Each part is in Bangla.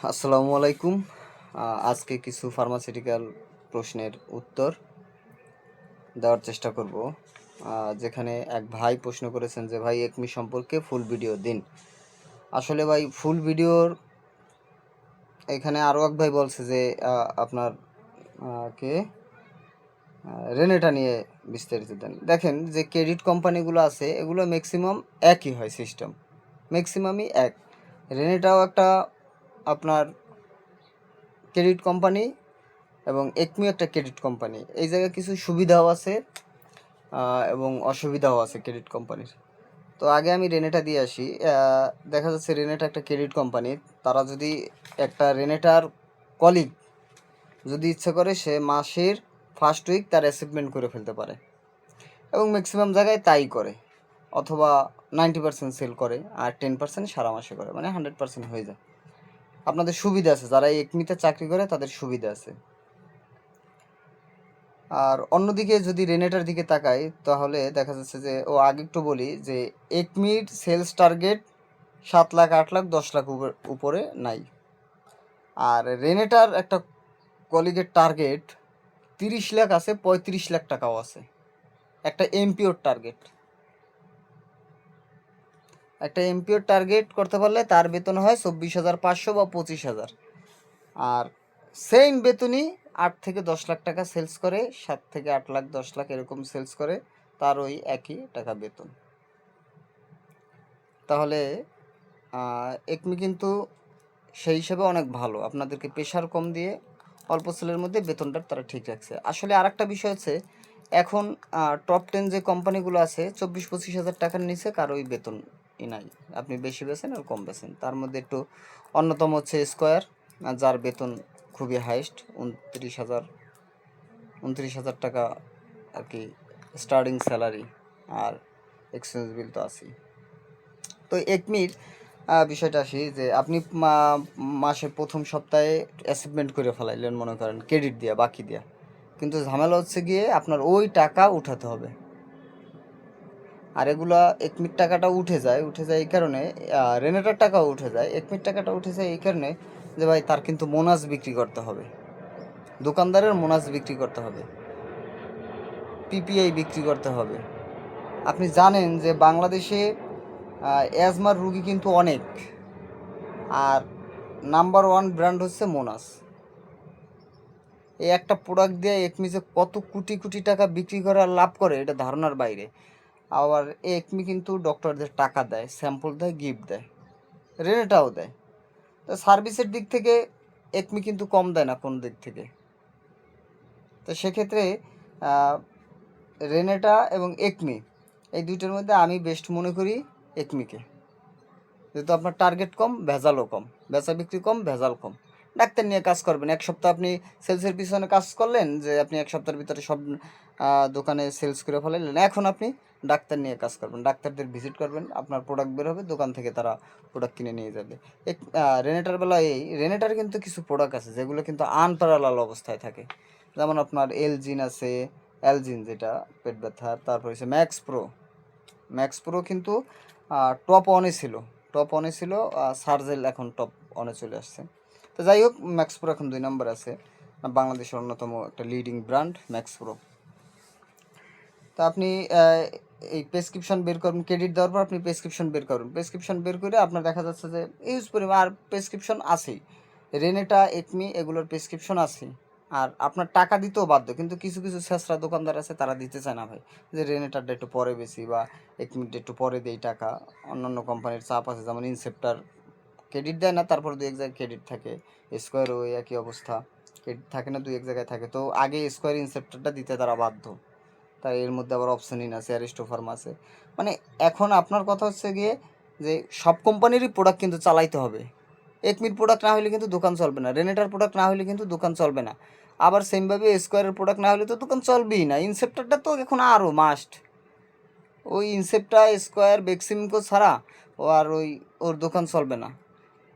আসসালামু আলাইকুম। আজকে কিছু ফার্মাসিউটিক্যাল প্রশ্নের উত্তর দেওয়ার চেষ্টা করব। যেখানে এক ভাই প্রশ্ন করেছেন যে ভাই একমি সম্পর্কে ফুল ভিডিও দিন। আসলে ভাই ফুল ভিডিওর এখানে আরও এক ভাই বলছে যে আপনার কে রেনেটা নিয়ে বিস্তারিত দেন। দেখেন যে ক্রেডিট কোম্পানিগুলো আছে এগুলো ম্যাক্সিমাম একই হয়, সিস্টেম ম্যাক্সিমামই এক। রেনেটাও একটা আপনার ক্রেডিট কোম্পানি এবং একমি একটা ক্রেডিট কোম্পানি। এই জায়গায় কিছু সুবিধাও আছে এবং অসুবিধাও আছে ক্রেডিট কোম্পানির। তো আগে আমি রেনেটা দিয়ে আসি। দেখা যাচ্ছে রেনেটা একটা ক্রেডিট কোম্পানি। তারা যদি একটা রেনেটার কলিগ যদি ইচ্ছে করে সে মাসের ফার্স্ট উইক তার অ্যাচিভমেন্ট করে ফেলতে পারে এবং ম্যাক্সিমাম জায়গায় তাই করে, অথবা 90% সেল করে আর 10% সারা মাসে করে, মানে 100% হয়ে যায়। আপনাদের সুবিধা আছে, যারা এই একমিতে চাকরি করে তাদের সুবিধা আছে। আর অন্যদিকে যদি রেনেটার দিকে তাকাই তাহলে দেখা যাচ্ছে যে আগে একটু বলি যে একমির সেলস টার্গেট 7 লাখ 8 লাখ 10 লাখ উপরে নাই। আর রেনেটার একটা কলিগের টার্গেট 30 লাখ আছে, 35 লাখ টাকাও আছে। একটা এমপিওর টার্গেট করতে পারলে তার বেতন হয় 24,500 বা 25,000। আর সেম বেতনই 8 থেকে 10 লাখ টাকা সেলস করে, 7 থেকে 8 লাখ 10 লাখ এরকম সেলস করে, তার ওই একই টাকা বেতন। তাহলে একমি কিন্তু সেই হিসাবে অনেক ভালো, আপনাদেরকে প্রেশার কম দিয়ে অল্প সেলের মধ্যে বেতনটা তারা ঠিক রাখছে। আসলে আর একটা বিষয় হচ্ছে, এখন টপ 10 যে কোম্পানিগুলো আছে 24-25 হাজার টাকার নিচে কারোই বেতন নাই। আপনি বেশি বেছেন আর কম বেছেন, তার মধ্যে একটু অন্যতম হচ্ছে স্কোয়ার, যার বেতন খুবই হাইস্ট 29,000 টাকা আর কি স্টার্টিং স্যালারি, আর এক্সচেঞ্জ বিল তো আছেই। তো একমির বিষয়টা আসি যে আপনি মাসের প্রথম সপ্তাহে অ্যাচিভমেন্ট করে ফেলাইলেন মনে করেন ক্রেডিট দিয়া, বাকি দিয়া, কিন্তু ঝামেলা হচ্ছে গিয়ে আপনার ওই টাকা উঠাতে হবে। আর এগুলা একমির টাকাটা উঠে যায় এই কারণে, রেনেটার টাকাও উঠে যায়, একমির টাকাটা উঠে যায় এই কারণে যে ভাই তার কিন্তু মোনাস বিক্রি করতে হবে, দোকানদারের মোনাস বিক্রি করতে হবে, পিপিআই বিক্রি করতে হবে। আপনি জানেন যে বাংলাদেশে অ্যাজমার রুগী কিন্তু অনেক, আর নাম্বার 1 ব্র্যান্ড হচ্ছে মোনাস। এই একটা প্রোডাক্ট দিয়ে একমি যে কত কোটি কোটি টাকা বিক্রি করে আর লাভ করে এটা ধারণার বাইরে। আবার একমি কিন্তু ডক্টরদের টাকা দেয়, স্যাম্পল দেয়, গিফট দেয়, রেনেটাও দেয়। তো সার্ভিসের দিক থেকে একমি কিন্তু কম দেয় না কোন দিক থেকে। তো সেক্ষেত্রে রেনেটা এবং একমি এই দুইটার মধ্যে আমি বেস্ট মনে করি একমিকে, যেহেতু আপনার টার্গেট কম, ভেজালও কম, বেচা বিক্রি কম, ভেজাল কম। ডাক্তার নিয়ে কাজ করবেন, এক সপ্তাহ আপনি সেলসের পিছনে কাজ করলেন যে আপনি এক সপ্তাহের ভিতরে সব দোকানে সেলস করে ফেলাইলেন। এখন আপনি ডাক্তার নিয়ে কাজ করবেন, ডাক্তারদের ভিজিট করবেন, আপনার প্রোডাক্ট বের হবে, দোকান থেকে তারা প্রোডাক্ট কিনে নিয়ে যাবে। এক রেনেটার বেলা এই রেনেটার কিন্তু কিছু প্রোডাক্ট আছে যেগুলো কিন্তু আনপ্যারালাল অবস্থায় থাকে, যেমন আপনার এলজিন আছে, এলজিন যেটা পেট ব্যথার, তারপর হচ্ছে ম্যাক্স প্রো কিন্তু টপ অনে ছিল, সার্জেল এখন টপ অনে চলে আসছে। তো যাই হোক, ম্যাক্স প্রো এখন 2 নম্বর আছে, বাংলাদেশের অন্যতম একটা লিডিং ব্র্যান্ড ম্যাক্স প্রো। তো আপনি এই প্রেসক্রিপশন বের করুন, ক্রেডিট দেওয়ার পর আপনি প্রেসক্রিপশন বের করুন, প্রেসক্রিপশন বের করে আপনার দেখা যাচ্ছে যে ইউজ পরিমাণ আর প্রেসক্রিপশন আছেই, রেনেটা একমি এগুলোর প্রেসক্রিপশন আছে। আর আপনার টাকা দিতেও বাধ্য, কিন্তু কিছু কিছু ছেঁচড়া দোকানদার আছে তারা দিতে চায় না ভাই, যে রেনেটারটা একটু পরে বেশি বা একমিটা একটু পরে দেই টাকা। অন্যান্য কোম্পানির চাপ আছে, যেমন ইনসেপ্টার ক্রেডিট দেয় না, তারপর দু এক জায়গায় ক্রেডিট থাকে, স্কোয়ারও ওই একই অবস্থা, ক্রেডিট থাকে না, 2 এক জায়গায় থাকে। তো আগে স্কোয়ার ইনসেপ্টারটা দিতে তারা বাধ্য, তাই এর মধ্যে আবার অপশনিন আছে, অ্যারিস্টোফার্ম আছে। মানে এখন আপনার কথা হচ্ছে গিয়ে যে সব কোম্পানিরই প্রোডাক্ট কিন্তু চালাইতে হবে। একমির প্রোডাক্ট না হলে কিন্তু দোকান চলবে না, রেনেটার প্রোডাক্ট না হলে কিন্তু দোকান চলবে না, আবার সেমভাবে স্কোয়ারের প্রোডাক্ট না হলে তো দোকান চলবেই না। ইনসেপ্টারটা তো এখন আরও মাস্ট, ওই ইনসেপ্টা স্কোয়ার বেক্সিমকো ছাড়া ওর দোকান চলবে না।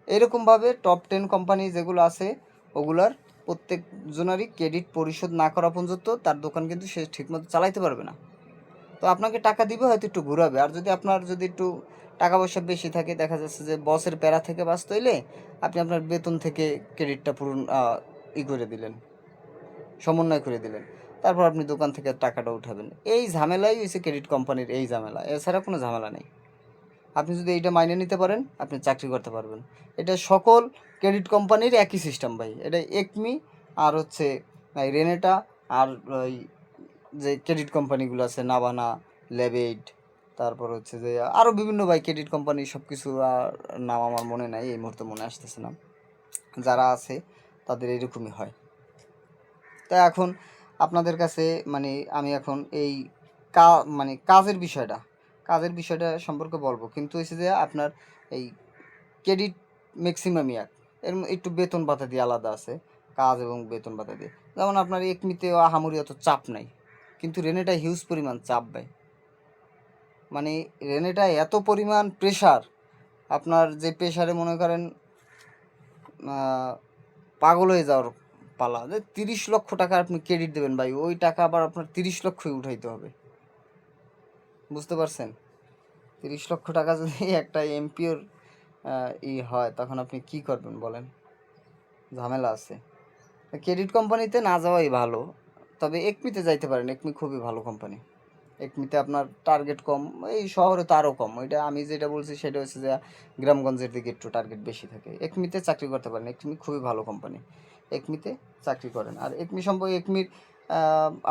এরকমভাবে টপ 10 কোম্পানি যেগুলো আছে ওগুলার প্রত্যেকজনারই ক্রেডিট পরিশোধ না করা পর্যন্ত তার দোকান কিন্তু সে ঠিকমতো চালাইতে পারবে না। তো আপনাকে টাকা দিবে, হয়তো একটু ঘুরাবে, আর যদি আপনার যদি একটু টাকা পয়সা বেশি থাকে, দেখা যাচ্ছে যে বসের প্যারা থেকে বাঁচতে হইলে আপনি আপনার বেতন থেকে ক্রেডিটটা পূরণ করে দিলেন, সমন্বয় করে দিলেন, তারপর আপনি দোকান থেকে টাকাটা উঠাবেন। এই ঝামেলাই হচ্ছে ক্রেডিট কোম্পানির, এই ঝামেলা, এছাড়া কোনো ঝামেলা নেই। আপনি যদি এইটা মাইনে নিতে পারেন আপনি চাকরি করতে পারবেন। এটা সকল ক্রেডিট কোম্পানির একই সিস্টেম ভাই। এটা একমি আর হচ্ছে রেনেটা আর ওই যে ক্রেডিট কোম্পানিগুলো আছে নাবানা, লেবেড, তারপর হচ্ছে যে আরও বিভিন্ন ভাই ক্রেডিট কোম্পানি, সব কিছু নাম আমার মনে নাই, এই মুহূর্তে মনে আসতেছে না। যারা আছে তাদের এরকমই হয়। তা এখন আপনাদের কাছে মানে আমি এখন এই মানে কাজের বিষয়টা সম্পর্কে বলবো, কিন্তু হচ্ছে যে আপনার এই ক্রেডিট ম্যাক্সিমামই এর একটু বেতন ভাতা দিয়ে আলাদা আছে, কাজ এবং বেতন ভাতা দিয়ে। যেমন আপনার একমিতে আহামরি অত চাপ নাই, কিন্তু রেনেটা হিউজ পরিমাণ চাপ ভাই। মানে রেনেটা এত পরিমাণ প্রেশার, আপনার যে প্রেশারে মনে করেন পাগল হয়ে যাওয়ার পালা। যে 30 লক্ষ টাকা আপনি ক্রেডিট দেবেন ভাই, ওই টাকা আবার আপনার 30 লক্ষই উঠাইতে হবে, বুঝতে পারছেন? 30 লক্ষ টাকা যদি একটা এমপিওর হয়, তখন আপনি কি করবেন বলেন? ঝামেলা আছে। ক্রেডিট কোম্পানিতে না যাওয়াই ভালো, তবে একমিতে যাইতে পারেন, একমি খুবই ভালো কোম্পানি। একমিতে আপনার টার্গেট কম, এই শহরে তো আরও কম। ওইটা আমি যেটা বলছি সেটা হচ্ছে যে গ্রামগঞ্জের দিকে একটু টার্গেট বেশি থাকে। একমিতে চাকরি করতে পারেন, একমি খুবই ভালো কোম্পানি, একমিতে চাকরি করেন। আর একমি সম্পর্কে একমির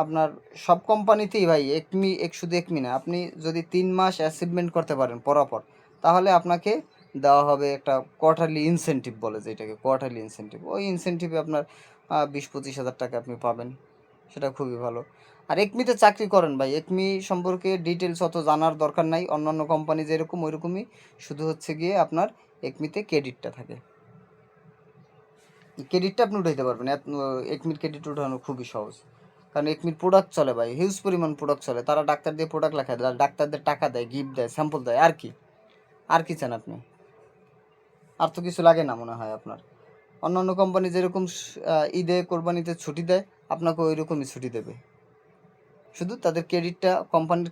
আপনার সব কোম্পানিতেই ভাই শুধু একমি না, আপনি যদি 3 মাস অ্যাচিভমেন্ট করতে পারেন পরাপর, তাহলে আপনাকে দেওয়া হবে একটা কোয়ার্টারলি ইনসেন্টিভ বলে, যেটাকে কোয়ার্টারলি ইনসেন্টিভ। ওই ইনসেন্টিভে আপনার 20-25 হাজার টাকা আপনি পাবেন, সেটা খুবই ভালো। আর একমিতে চাকরি করেন ভাই, একমি সম্পর্কে ডিটেলস অত জানার দরকার নাই, অন্যান্য কোম্পানি যেরকম ওইরকমই, শুধু হচ্ছে গিয়ে আপনার একমিতে ক্রেডিটটা থাকে, ক্রেডিটটা আপনি উঠাইতে পারবেন। একমির ক্রেডিট উঠানো খুবই সহজ, কারণ একমির প্রোডাক্ট চলে ভাই, হিউজ পরিমাণ প্রোডাক্ট চলে। তারা ডাক্তার দিয়ে প্রোডাক্ট লেখায়, ডাক্তারদের টাকা দেয়, গিফট দেয়, স্যাম্পল দেয়, আর কি, আর কি চান আপনি? আর তো কিছু লাগে না মনে হয় আপনার। অন্যান্য কোম্পানি যেরকম ঈদে কোরবানিতে ছুটি দেয়, আপনাকে ওই রকমই ছুটি দেবে, শুধু তাদের ক্রেডিটটা, কোম্পানির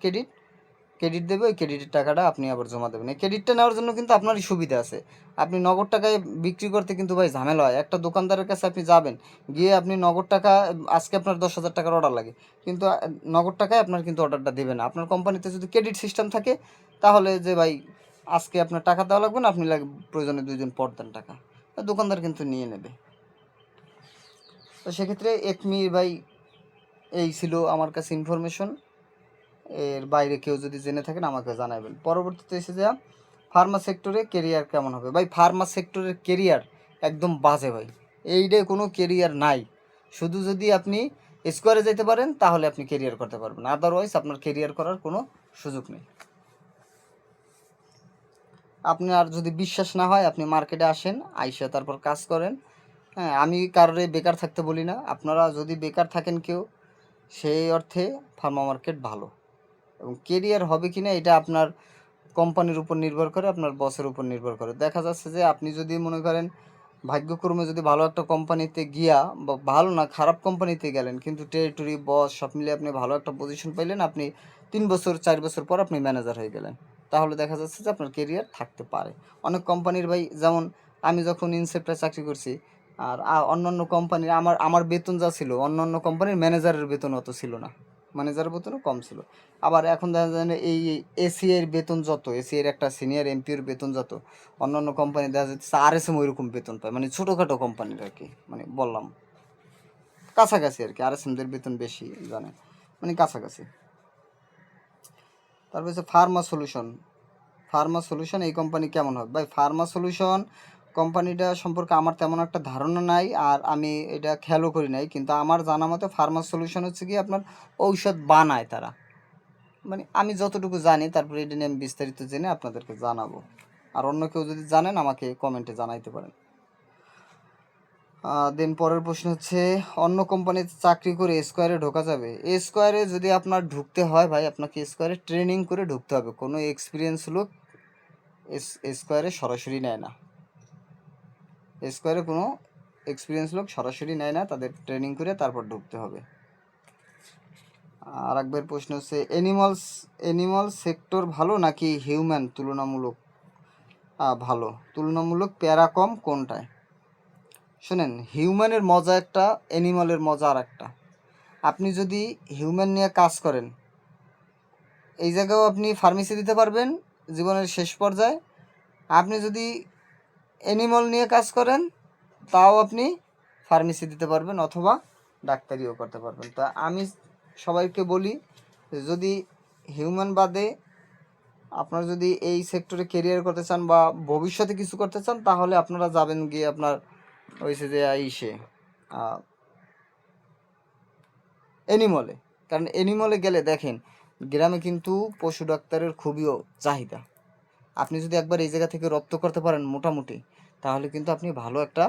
ক্রেডিট দেবে, ওই ক্রেডিটের টাকাটা আপনি আবার জমা দেবেন। এই ক্রেডিটটা নেওয়ার জন্য কিন্তু আপনারই সুবিধা আছে। আপনি নগদ টাকায় বিক্রি করতে কিন্তু ভাই ঝামেলা হয়। একটা দোকানদারের কাছে আপনি যাবেন, গিয়ে আপনি নগদ টাকা, আজকে আপনার 10,000 টাকার অর্ডার লাগে, কিন্তু নগদ টাকায় আপনার কিন্তু অর্ডারটা দেবে না। আপনার কোম্পানিতে যদি ক্রেডিট সিস্টেম থাকে, তাহলে যে ভাই আজকে আপনার টাকা দেওয়া লাগবে না, আপনি প্রয়োজনে 2 দিন পর দেন টাকা, দোকানদার কিন্তু নিয়ে নেবে। তো সেক্ষেত্রে একমি ভাই এই ছিল আমার কাছে ইনফরমেশন। এর বাইরে কেউ যদি জেনে থাকেন আমাকে জানাবেন। পরবর্তীতে এসে যা ফার্মা সেক্টরে কেরিয়ার কেমন হবে ভাই? ফার্মা সেক্টরের কেরিয়ার একদম বাজে ভাই, এইটাই কোনো কেরিয়ার নাই। শুধু যদি আপনি স্কোয়ারে যেতে পারেন তাহলে আপনি কেরিয়ার করতে পারবেন, আদারওয়াইজ আপনার কেরিয়ার করার কোনো সুযোগ নেই। আপনি আর যদি বিশ্বাস না হয়, আপনি মার্কেটে আসেন, আইসা তারপর কাজ করেন। হ্যাঁ, আমি কারোরে বেকার থাকতে বলি না, আপনারা যদি বেকার থাকেন কেউ, সেই অর্থে ফার্মা মার্কেট ভালো। এবং কেরিয়ার হবে কি না এটা আপনার কোম্পানির উপর নির্ভর করে, আপনার বসের উপর নির্ভর করে। দেখা যাচ্ছে যে আপনি যদি মনে করেন ভাগ্যক্রমে যদি ভালো একটা কোম্পানিতে গিয়া, বা ভালো না খারাপ কোম্পানিতে গেলেন, কিন্তু টেরিটরি, বস সব মিলিয়ে আপনি ভালো একটা পজিশন পাইলেন, আপনি 3 বছর 4 বছর পর আপনি ম্যানেজার হয়ে গেলেন, তাহলে দেখা যাচ্ছে যে আপনার কেরিয়ার থাকতে পারে। অনেক কোম্পানির ভাই, যেমন আমি যখন ইনসেপ্টে চাকরি করছি, আর অন্যান্য কোম্পানির আমার বেতন যা ছিল, অন্যান্য কোম্পানির ম্যানেজারের বেতন অত ছিল না, ম্যানেজারের বেতনও কম ছিল। আবার এখন দেখা যায় এই এসিএর বেতন যত, এসিএর একটা সিনিয়র এমপির বেতন যত, অন্যান্য কোম্পানি দেখা যাচ্ছে আরএসএম ওইরকম বেতন পায়, মানে ছোটোখাটো কোম্পানির আর কি, মানে বললাম কাছাকাছি আর কি, আরএসএমদের বেতন বেশি জানে, মানে কাছাকাছি। তারপর হচ্ছে ফার্মা সলিউশন এই কোম্পানি কেমন হবে ভাই? ফার্মা সলিউশন কোম্পানিটা সম্পর্কে আমার তেমন একটা ধারণা নাই, আর আমি এটা খেয়ালও করি নাই, কিন্তু আমার জানা মতে ফার্মা সলিউশন হচ্ছে কি আপনার ঔষধ বানায় তারা, মানে আমি যতটুকু জানি, তারপরে এটা নিয়ে আমি বিস্তারিত জেনে আপনাদেরকে জানাবো। আর অন্য কেউ যদি জানেন আমাকে কমেন্টে জানাইতে পারেন। দেন পরের প্রশ্ন হচ্ছে, অন্য কোম্পানিতে চাকরি করে স্কোয়ারে ঢোকা যাবে? স্কোয়ারে যদি আপনার ঢুকতে হয় ভাই, আপনাকে স্কোয়ারে ট্রেনিং করে ঢুকতে হবে, কোনো এক্সপিরিয়েন্স লোক স্কোয়ারে সরাসরি নেয় না। স্কোয়ারে কোনো এক্সপিরিয়েন্স লোক সরাসরি নেয় না, তাদের ট্রেনিং করে তারপর ঢুকতে হবে। আর একবার প্রশ্ন হচ্ছে, অ্যানিমাল সেক্টর ভালো নাকি হিউম্যান তুলনামূলক ভালো, তুলনামূলক প্যারা কম কোনটায়? শোনেন, হিউম্যানের মজা একটা, অ্যানিমালের মজা আর একটা। আপনি যদি হিউম্যান নিয়ে কাজ করেন, এই জায়গাও আপনি ফার্মেসি দিতে পারবেন জীবনের শেষ পর্যায়ে। আপনি যদি অ্যানিমাল নিয়ে কাজ করেন, তাও আপনি ফার্মেসি দিতে পারবেন অথবা ডাক্তারিও করতে পারবেন। তা আমি সবাইকে বলি, যদি হিউম্যান বাদে আপনারা যদি এই সেক্টরে কেরিয়ার করতে চান বা ভবিষ্যতে কিছু করতে চান, তাহলে আপনারা যাবেন গিয়ে আপনার হয়েছে যে ইসে অ্যানিমলে। কারণ অ্যানিমলে গেলে দেখেন, গ্রামে কিন্তু পশু ডাক্তারের খুবই চাহিদা। আপনি যদি একবার এই জায়গা থেকে রপ্ত করতে পারেন মোটামুটি, তাহলে কিন্তু আপনি ভালো একটা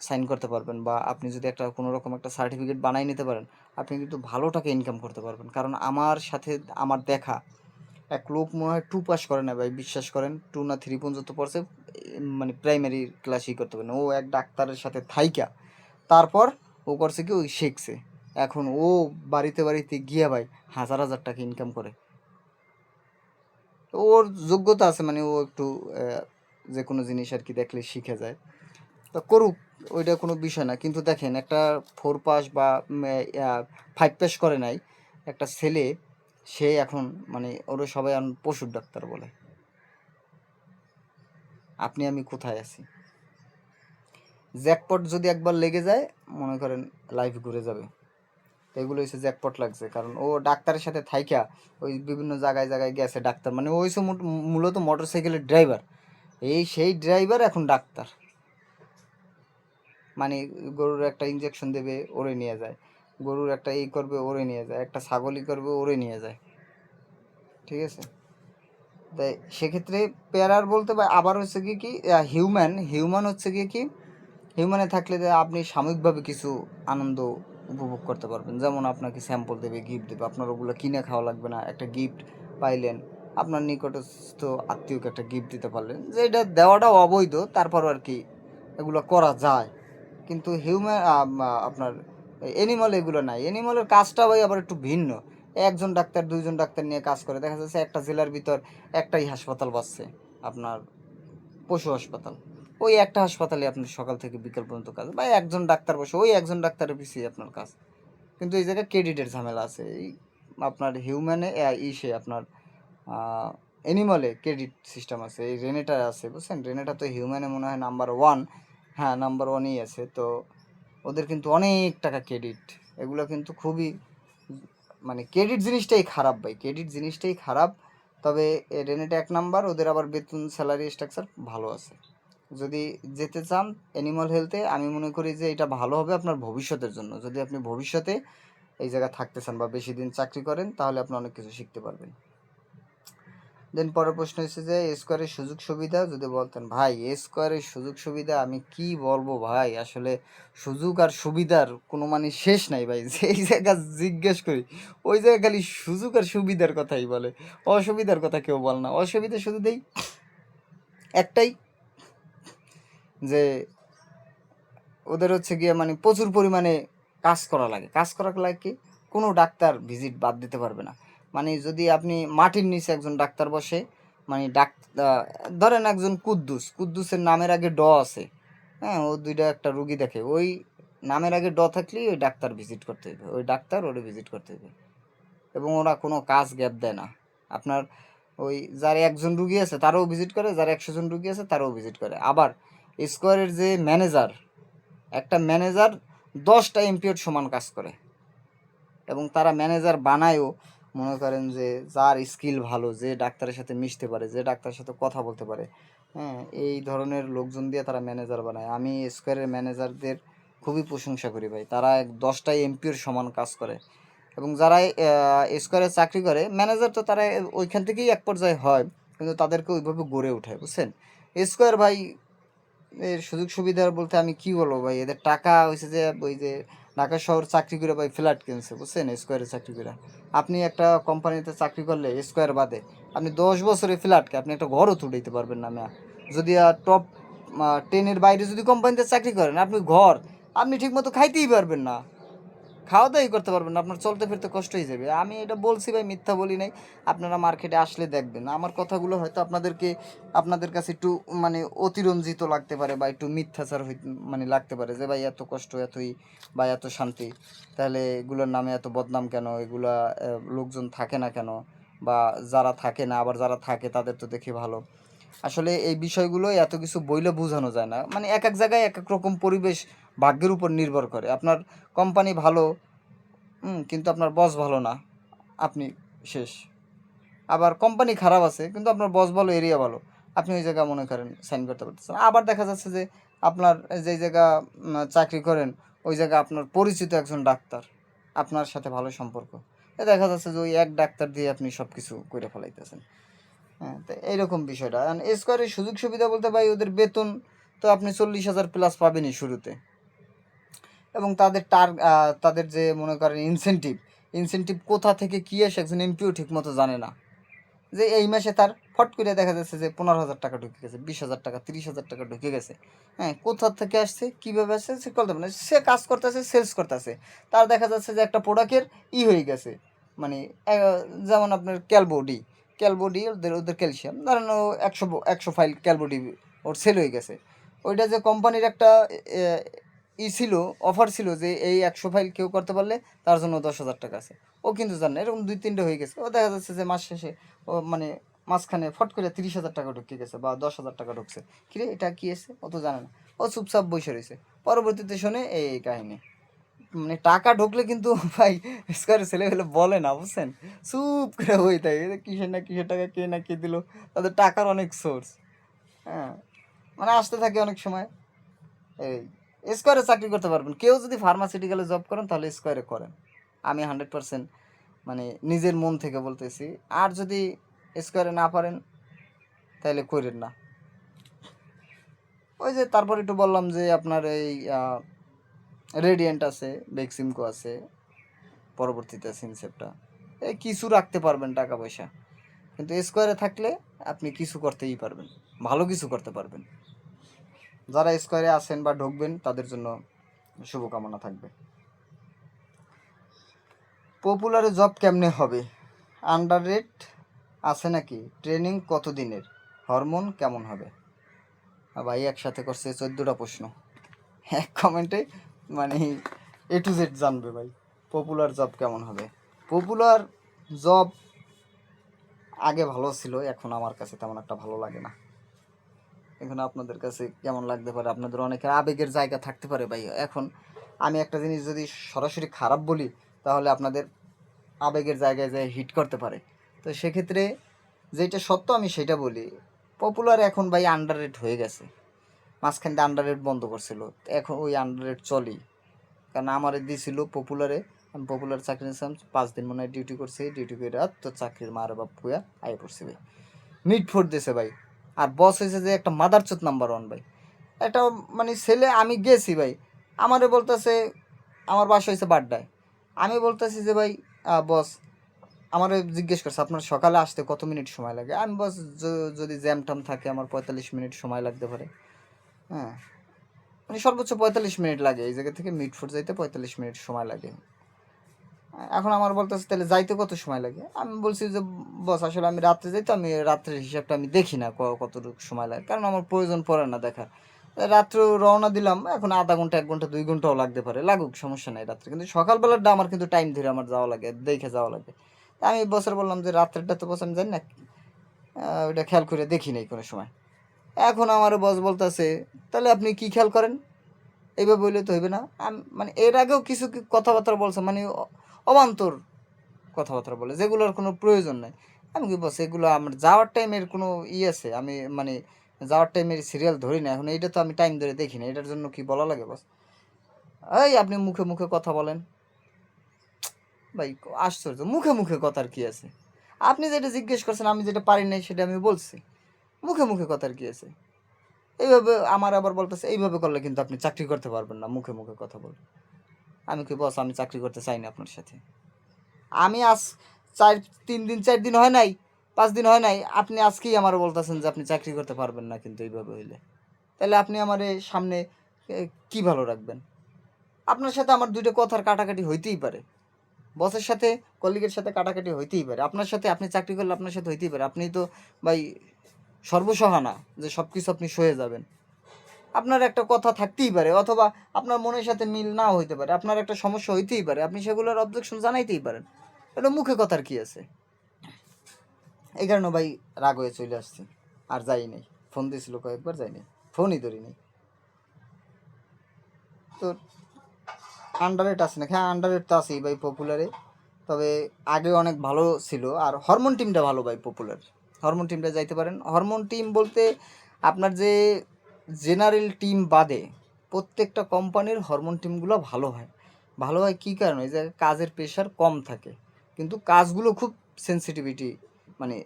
সাইন করতে পারবেন, বা আপনি যদি একটা কোনো রকম একটা সার্টিফিকেট বানাই নিতে পারেন, আপনি কিন্তু ভালো টাকা ইনকাম করতে পারবেন। কারণ আমার সাথে আমার দেখা এক লোক মনে হয় 2 পাস করে না ভাই, বিশ্বাস করেন, 2 না 3 পর্যন্ত পড়ছে, মানে প্রাইমারি ক্লাসই করতে পারে না। ও এক ডাক্তারের সাথে থাইকা তারপর ও করছে কি, ওই শিখছে। এখন ও বাড়িতে বাড়িতে গিয়ে ভাই হাজার হাজার টাকা ইনকাম করে। তো ওর যোগ্যতা আছে, মানে ও একটু যে কোনো জিনিস আর কি দেখলে শিখে যায়, তো করুক, ওইটা কোনো বিষয় না। কিন্তু দেখেন, একটা 4 পাস বা 5 পাস করে নাই একটা ছেলে, সে এখন মানে ওরা সবাই এখন পশুর ডাক্তার বলে। আপনি আমি কোথায় আছি? জ্যাকপট যদি একবার লেগে যায়, মনে করেন লাইফ ঘুরে যাবে। তো এগুলো হচ্ছে জ্যাকপট লাগছে, কারণ ও ডাক্তারের সাথে থাইকা ওই বিভিন্ন জায়গায় জায়গায় গেছে ডাক্তার, মানে ও হচ্ছে মূলত মোটর সাইকেলের ড্রাইভার। সেই ড্রাইভার এখন ডাক্তার। মানে গরুর একটা ইঞ্জেকশন দেবে, ওরে নিয়ে যায়। গরুর একটা এই করবে, ওরে নিয়ে যায়। একটা ছাগলই করবে, ওরে নিয়ে যায়। ঠিক আছে? তাই সেক্ষেত্রে প্যারার বলতে আবার হচ্ছে কি হিউম্যান হচ্ছে কি, হিউম্যানে থাকলে যে আপনি সাময়িকভাবে কিছু আনন্দ উপভোগ করতে পারবেন। যেমন আপনাকে স্যাম্পল দেবে, গিফট দেবে, আপনার ওগুলো কিনে খাওয়া লাগবে না। একটা গিফট পাইলেন, আপনার নিকটস্থ আত্মীয়কে একটা গিফট দিতে পারলেন, যে এটা দেওয়াটাও অবৈধ, তারপরও আর কি এগুলো করা যায়। কিন্তু আপনার অ্যানিমাল এগুলো নাই। অ্যানিমালের কাজটা ভাই আবার একটু ভিন্ন। একজন ডাক্তার 2জন ডাক্তার নিয়ে কাজ করে, দেখা যাচ্ছে একটা জেলার ভিতর একটাই হাসপাতাল বাসছে, আপনার পশু হাসপাতাল। ওই একটা হাসপাতালে আপনার সকাল থেকে বিকেল পর্যন্ত কাজ, বা একজন ডাক্তার বসে, ওই একজন ডাক্তারের পিছিয়ে আপনার কাজ। কিন্তু এই জায়গায় ক্রেডিটের ঝামেলা আছে। এই আপনার হিউম্যানে আপনার অ্যানিমালে ক্রেডিট সিস্টেম আছে। এই রেনেটা আছে, বুঝছেন? রেনেটা তো হিউম্যানে মনে হয় নাম্বার 1। হ্যাঁ, নাম্বার 1ই আছে। তো ওদের কিন্তু অনেক টাকা ক্রেডিট। এগুলো কিন্তু খুবই, মানে ক্রেডিট জিনিসটাই খারাপ ভাই, ক্রেডিট জিনিসটাই খারাপ। তবে রেনেটা 1 নাম্বার, ওদের আবার বেতন স্যালারি স্ট্রাকচার ভালো আছে। যদি যেতে চান অ্যানিমাল হেলথে, আমি মনে করি যে এটা ভালো হবে আপনার ভবিষ্যতের জন্য। যদি আপনি ভবিষ্যতে এই জায়গায় থাকতে চান বা বেশি দিন চাকরি করেন, তাহলে আপনি অনেক কিছু শিখতে পারবেন। দেন পরের প্রশ্ন হচ্ছে যে স্কোয়ারের সুযোগ সুবিধা যদি বলতেন। ভাই স্কোয়ারের সুযোগ সুবিধা আমি কি বলবো ভাই, আসলে সুযোগ আর সুবিধার কোনো মানে শেষ নাই ভাই। যেই জায়গা জিজ্ঞেস করি, ওই জায়গায় খালি সুযোগ আর সুবিধার কথাই বলে, অসুবিধার কথা কেউ বল না। অসুবিধা শুধু দেই একটাই, যে ওদের হচ্ছে গিয়ে মানে প্রচুর পরিমাণে কাজ করা লাগে। কাজ করা লাগে কি, কোনো ডাক্তার ভিজিট বাদ দিতে পারবে না। মানে যদি আপনি মাটির নিচে একজন ডাক্তার বসে, মানে ধরেন একজন কুদ্দুসের নামের আগে ড আছে, হ্যাঁ, ও 2টা একটা রুগী দেখে, ওই নামের আগে ড থাকলেই ওই ডাক্তার ভিজিট করতে হবে, ওই ডাক্তার ওরে ভিজিট করতে হবে। এবং ওরা কোনো কাজ গ্যাপ দেয় না। আপনার ওই যার 1জন রুগী আছে তারও ভিজিট করে, যার 100জন রুগী আছে তারও ভিজিট করে। আবার স্কোয়ারের যে ম্যানেজার, একটা ম্যানেজার 10টা এমপিওর সমান কাজ করে, এবং তারা ম্যানেজার বানায়ও, মনে করেন যে যার স্কিল ভালো, যে ডাক্তারের সাথে মিশতে পারে, যে ডাক্তারের সাথে কথা বলতে পারে, হ্যাঁ, এই ধরনের লোকজন দিয়ে তারা ম্যানেজার বানায়। আমি স্কোয়ারের ম্যানেজারদের খুবই প্রশংসা করি ভাই, তারা 10টা এমপিওর সমান কাজ করে। এবং যারা স্কোয়ারে চাকরি করে ম্যানেজার, তো তারা ওইখান থেকেই এক পর্যায়ে হয়, কিন্তু তাদেরকে ওইভাবে গড়ে ওঠায়, বুঝছেন? স্কোয়ার ভাই এর সুযোগ সুবিধা বলতে আমি কি বলবো ভাই, এদের টাকা হয়েছে যে ওই যে ঢাকা শহর চাকরি করে ভাই ফ্ল্যাট কিনছে, বুঝছেন? স্কোয়ারে চাকরি করে আপনি একটা কোম্পানিতে চাকরি করলে স্কোয়ার বাদে আপনি 10 বছরে ফ্ল্যাটকে আপনি একটা ঘরও তুলে পারবেন না। যদি টপ 10-এর বাইরে যদি কোম্পানিতে চাকরি করেন, আপনি ঘর আপনি ঠিকমতো খাইতেই পারবেন না। খাওয়া দাওয়াই করতে পারবেন না, আপনার চলতে ফিরতে কষ্ট হয়ে যাবে। আমি এটা বলছি ভাই, মিথ্যা বলি নাই। আপনারা মার্কেটে আসলে দেখবেন আমার কথাগুলো হয়তো আপনাদের কাছে একটু মানে অতিরঞ্জিত লাগতে পারে বা একটু মিথ্যাচার মানে লাগতে পারে যে ভাই এত কষ্ট এতই বা এত শান্তি, তাহলে এগুলোর নামে এত বদনাম কেন, এগুলা লোকজন থাকে না কেন, বা যারা থাকে না আবার যারা থাকে তাদের তো দেখি ভালো। আসলে এই বিষয়গুলো এত কিছু বইলে বোঝানো যায় না, মানে এক এক জায়গায় এক এক রকম পরিবেশ ভাগ্যের উপর নির্ভর করে। আপনার কোম্পানি ভালো, কিন্তু আপনার বস ভালো না, আপনি শেষ। আবার কোম্পানি খারাপ আছে কিন্তু আপনার বস ভালো, এরিয়া ভালো, আপনি ওই জায়গা মনে করেন সাইন করতে পারতেছেন। আবার দেখা যাচ্ছে যে আপনার যেই জায়গা চাকরি করেন ওই জায়গা আপনার পরিচিত একজন ডাক্তার, আপনার সাথে ভালো সম্পর্ক, দেখা যাচ্ছে যে ওই এক ডাক্তার দিয়ে আপনি সব কিছু করে ফেলাইতেছেন। হ্যাঁ, তো এইরকম বিষয়টা। কারণ স্কোয়ারের সুযোগ সুবিধা বলতে ভাই ওদের বেতন তো আপনি 40,000 প্লাস পাবেনই শুরুতে। এবং তাদের যে মনে করেন ইনসেনটিভ কোথা থেকে কী আসে একজন এমপিও ঠিক মতো জানে না। যে এই মাসে তার ফট করে দেখা যাচ্ছে যে 15,000 টাকা ঢুকে গেছে, 20,000 টাকা, 30,000 টাকা ঢুকে গেছে। হ্যাঁ, কোথা থেকে আসছে কীভাবে আসছে সে বলতে পারে না। সে কাজ করতেছে, সেলস করতেছে, তার দেখা যাচ্ছে যে একটা প্রোডাক্টের হয়ে গেছে, মানে যেমন আপনার ক্যালবডি ওদের ক্যালসিয়াম ধরেন ও 100 ফাইল ক্যালবডি ওর সেল হয়ে গেছে। ওইটা যে কোম্পানির একটা ছিল, অফার ছিল যে এই 100 ফাইল কেউ করতে পারলে তার জন্য 10,000 টাকা আছে। ও কিন্তু জানে এরকম 2-3টে হয়ে গেছে। ও দেখা যাচ্ছে যে মাস শেষে ও মানে মাঝখানে ফট করে 30,000 টাকা ঢুকে গেছে বা 10,000 টাকা ঢুকছে। কিরে এটা কি এসে ও তো জানে না, ও চুপচাপ বসে রয়েছে। পরবর্তীতে শোনে এই কাহিনী, মানে টাকা ঢুকলে কিন্তু ভাই স্কোয়ারের ছেলেগুলো বলে না, বুঝছেন, চুপ করে হয়ে থাকে কিসের না কিসের টাকা কে না কে দিল, তাদের টাকার অনেক সোর্স। হ্যাঁ, মানে আসতে থাকে অনেক সময়। এই স্কোয়ারে চাকরি করতে পারবেন, কেউ যদি ফার্মাসিউটিক্যালে জব করেন তাহলে স্কোয়ারে করেন, আমি 100% মানে নিজের মন থেকে বলতেছি। আর যদি স্কোয়ারে না পারেন তাহলে করেন না। ওই যে তারপর একটু বললাম যে আপনার এই রেডিয়েন্ট আছে, বেক্সিমকো আছে, পরবর্তীতে সিনসেপ্টা, এই কিছু রাখতে পারবেন টাকা পয়সা, কিন্তু স্কোয়ারে থাকলে আপনি কিছু করতেই পারবেন, ভালো কিছু করতে পারবেন। যারা স্কোয়ারে আসেন বা ঢুকবেন তাদের জন্য শুভকামনা থাকবে। পপুলারে জব কেমনে হবে? আন্ডার রেট আছে নাকি? ট্রেনিং কত দিনের? হরমোন কেমন হবে? ভাই একসাথে করছে 14টা প্রশ্ন এক কমেন্টে, মানে A to Z জানবে ভাই। পপুলার জব কেমন হবে? পপুলার জব আগে ভালো ছিল, এখন আমার কাছে তেমন একটা ভালো লাগে না। এখন আপনাদের কাছে কেমন লাগতে পারে, আপনাদের অনেকের আবেগের জায়গা থাকতে পারে ভাই। এখন আমি একটা জিনিস যদি সরাসরি খারাপ বলি তাহলে আপনাদের আবেগের জায়গায় যায় হিট করতে পারে। তো সেক্ষেত্রে যেটা সত্য আমি সেটা বলি, পপুলার এখন ভাই আন্ডার রেট হয়ে গেছে। মাঝখান দিয়ে আন্ডার রেট বন্ধ করছিল, এখন ওই আন্ডার রেট চলেই। কারণ আমার দিয়েছিল পপুলারে, আমি পপুলার চাকরি নিয়েছিলাম 5 দিন মনে হয় ডিউটি করছি, ডিউটি করে রাত তো চাকরির মার বাপ পুয়া আয় পড়ছে ভাই, মিট ফোর দিয়েছে ভাই। আর বস হয়েছে যে একটা মাদারচোদ নাম্বার 1 ভাই, একটা মানে ছেলে। আমি গেছি ভাই, আমারে বলতেছে, আমার বাসা হয়েছে বাড্ডায়, আমি বলতেছি যে ভাই বস, আমার জিজ্ঞেস করছে আপনার সকালে আসতে কত মিনিট সময় লাগে, আমি বস যদি জ্যাম টাম থাকে আমার 45 মিনিট সময় লাগতে পারে। হ্যাঁ, মানে সর্বোচ্চ 45 মিনিট লাগে, এই জায়গা থেকে মিটফোর্ড যাইতে 45 মিনিট সময় লাগে। এখন আমার বলতেছে তাহলে যাইতে কত সময় লাগে, আমি বলছি যে বস আসলে আমি রাত্রে যাই, তো আমি রাত্রের হিসাবটা আমি দেখি না কতটুকু সময় লাগে, কারণ আমার প্রয়োজন পড়ে না দেখা। রাত্রে রওনা দিলাম, এখন আধা ঘন্টা 1 ঘন্টা 2 ঘন্টাও লাগতে পারে, লাগুক সমস্যা নেই রাত্রে, কিন্তু সকালবেলাটা আমার কিন্তু টাইম ধরে আমার যাওয়া লাগে, দেখে যাওয়া লাগে। আমি বসের বললাম যে রাত্রেরটা তো বস আমি জানি না, ওইটা খেয়াল করে দেখি নাই কোনো সময়। এখন আমার বস বলতেছে তাহলে আপনি কি খেয়াল করেন, এইভাবে বললে তো হইবে না। আমি মানে এর আগেও কিছু কথাবার্তা বলছে, মানে অবান্তর কথাবার্তা বলে যেগুলোর কোনো প্রয়োজন নাই। আমি কি বলছি এগুলো আমার যাওয়ার টাইমের কোনো আছে, আমি মানে যাওয়ার টাইমের সিরিয়াল ধরি না, এখন এইটা তো আমি টাইম ধরে দেখি না, এটার জন্য কি বলা লাগে বস? এই আপনি মুখে মুখে কথা বলেন ভাই, আশ্চর্য, মুখে মুখে কথার কি আছে? আপনি যেটা জিজ্ঞেস করছেন আমি যেটা পারি নাই সেটা আমি বলছি, মুখে মুখে কথার কি আছে? এইভাবে আমার আবার বলতেছে এইভাবে করলে কিন্তু আপনি চাকরি করতে পারবেন না, মুখে মুখে কথা বলে। আমি কি বস আমি চাকরি করতে চাই না আপনার সাথে? আমি আজ 3 দিন 4 দিন হয় নাই, 5 দিন হয় নাই, আপনি আজকেই আমার বলতেছেন যে আপনি চাকরি করতে পারবেন না, কিন্তু এইভাবে হইলে তাহলে আপনি আমার সামনে কি ভালো রাখবেন? আপনার সাথে আমার দুইটা কথার কাটাকাটি হইতেই পারে, বসের সাথে কলিগের সাথে কাটাকাটি হইতেই পারে, আপনার সাথে, আপনি চাকরি করলে আপনার সাথে হইতেই পারে। আপনি তো ভাই সর্বসহা না যে সব কিছু আপনি সয়ে যাবেন। আপনার একটা কথা থাকতেই পারে, অথবা আপনার মনের সাথে মিল নাও হইতে পারে, আপনার একটা সমস্যা হইতেই পারে, আপনি সেগুলোর অবজেকশন জানাইতেই পারেন। এটা মুখে কথার কি আছে? এই কারণে ভাই রাগ হয়ে চলে আসছি, আর যাই নাই। ফোন দিয়েছিল কয়েকবার, যাই নাই, ফোনই ধরি নাই। তো আন্ডাররেট আছে না? হ্যাঁ, আন্ডাররেট তো আছেই ভাই পপুলারে, তবে আগে অনেক ভালো ছিল। আর হরমোন টিমটা ভালো ভাই, পপুলার হরমোন টিমটা যাইতে পারেন। হরমোন টিম বলতে আপনার যে জেনারেল টিম বাদে প্রত্যেকটা কোম্পানির হরমোন টিমগুলো ভালো হয়। ভালো হয় কী কারণে? যে কাজের প্রেশার কম থাকে, কিন্তু কাজগুলো খুব সেন্সিটিভিটি, মানে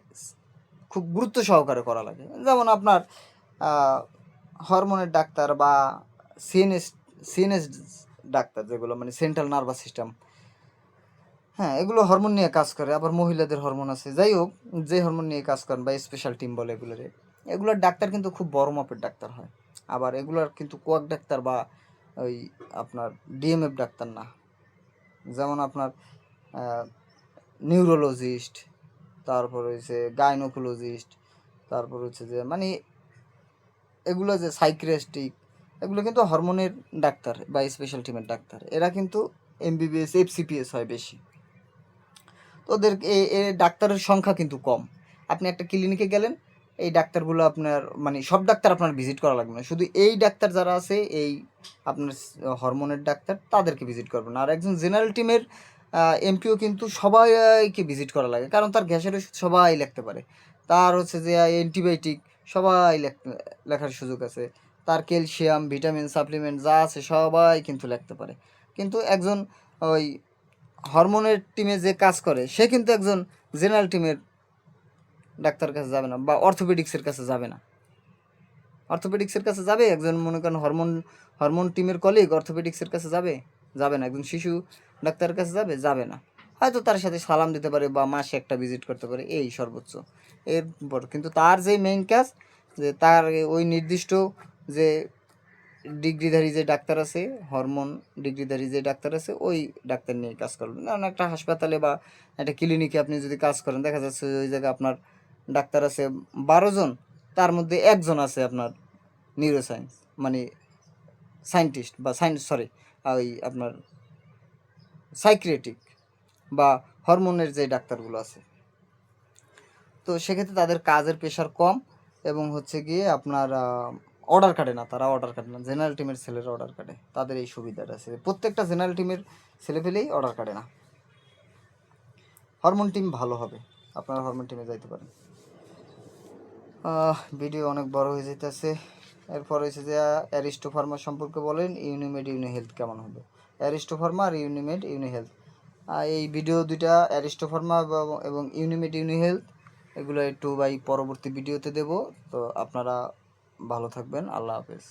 খুব গুরুত্ব সহকারে করা লাগে। যেমন আপনার হরমোনের ডাক্তার বা সিএনএস সিএনএস ডাক্তার, যেগুলো মানে সেন্ট্রাল নার্ভাস সিস্টেম, হ্যাঁ, এগুলো হরমোন নিয়ে কাজ করে। আবার মহিলাদের হরমোন আছে। যাই হোক, যে হরমোন নিয়ে কাজ করেন বা স্পেশাল টিম বলে এগুলোরে, এগুলোর ডাক্তার কিন্তু খুব বড় মাপের ডাক্তার হয়। আবার এগুলোর কিন্তু কোয়াক ডাক্তার বা ওই আপনার ডিএমএফ ডাক্তার না। যেমন আপনার নিউরোলজিস্ট, তারপর হচ্ছে গাইনোকোলজিস্ট, তারপর হচ্ছে যে মানে এগুলো যে সাইকিয়াট্রিক, এগুলো কিন্তু হরমোনের ডাক্তার বা স্পেশাল টিমের ডাক্তার। এরা কিন্তু এমবিবিএস এফসিপিএস হয় বেশি। তো ওদের এই ডাক্তারের সংখ্যা কিন্তু কম। আপনি একটা ক্লিনিকে গেলেন, এই ডাক্তারগুলো আপনার মানে সব ডাক্তার আপনার ভিজিট করা লাগবে না, শুধু এই ডাক্তার যারা আছে এই আপনার হরমোনের ডাক্তার তাদেরকে ভিজিট করবেন। আর একজন জেনারেল টিমের এমপিও কিন্তু সবাইকে ভিজিট করা লাগে, কারণ তার গ্যাসের ওষুধ সবাই লিখতে পারে, তার হচ্ছে যে অ্যান্টিবায়োটিক সবাই লেখার সুযোগ আছে, তার ক্যালসিয়াম ভিটামিন সাপ্লিমেন্ট যা আছে সবাই কিন্তু লিখতে পারে। কিন্তু একজন ওই হরমোনের টিমে যে কাজ করে সে কিন্তু একজন জেনারেল টিমের ডাক্তার কাছে যাবে না, বা অর্থোপেডিক্সের কাছে যাবে না। অর্থোপেডিক্সের কাছে যাবে একজন, মনে করেন হরমোন টিমের কলিগ অর্থোপেডিক্সের কাছে যাবে? যাবে না। একজন শিশু ডাক্তারের কাছে যাবে? যাবে না। হয়তো তার সাথে সালাম দিতে পারে বা মাসে একটা ভিজিট করতে পারে, এই সর্বোচ্চ। এরপর কিন্তু তার যে মেইন কাজ, যে তার ওই নির্দিষ্ট যে ডিগ্রিধারী যে ডাক্তার আছে, হরমোন ডিগ্রিধারী যে ডাক্তার আছে, ওই ডাক্তার নিয়ে কাজ করবেন। কারণ একটা হাসপাতালে বা একটা ক্লিনিকে আপনি যদি কাজ করেন, দেখা যাচ্ছে ওই জায়গায় আপনার ডাক্তার আছে 12 জন, তার মধ্যে একজন আছে আপনার নিউরোসায়েন্স, মানে সায়েন্টিস্ট বা ওই আপনার সাইকিয়াট্রিক বা হরমোনের যে ডাক্তারগুলো আছে। তো সেক্ষেত্রে তাদের কাজের প্রেশার কম, এবং হচ্ছে গিয়ে আপনার অর্ডার কাটে না, তারা অর্ডার কাটে না। জেনারেল টিমের ছেলেরা অর্ডার কাটে, তাদের এই সুবিধাটা আছে। প্রত্যেকটা জেনারেল টিমের ছেলে পেলেই অর্ডার কাটে না। হরমোন টিম ভালো হবে, আপনারা হরমোন টিমে যাইতে পারেন। ভিডিও অনেক বড় হয়ে যেতেছে। এরপর হয়েছে যে অ্যারিস্টো ফার্মা সম্পর্কে বলেন, ইউনিমেড ইউনি হেলথ কেমন হবে? অ্যারিস্টো ফার্মা আর ইউনিমেড ইউনি হেলথ, এই ভিডিও দুইটা অ্যারিস্টো ফার্মা এবং ইউনিমেড ইউনি হেলথ, এগুলো একটু ভাই পরবর্তী ভিডিওতে দেব। তো আপনারা ভালো থাকবেন, আল্লাহ হাফেজ।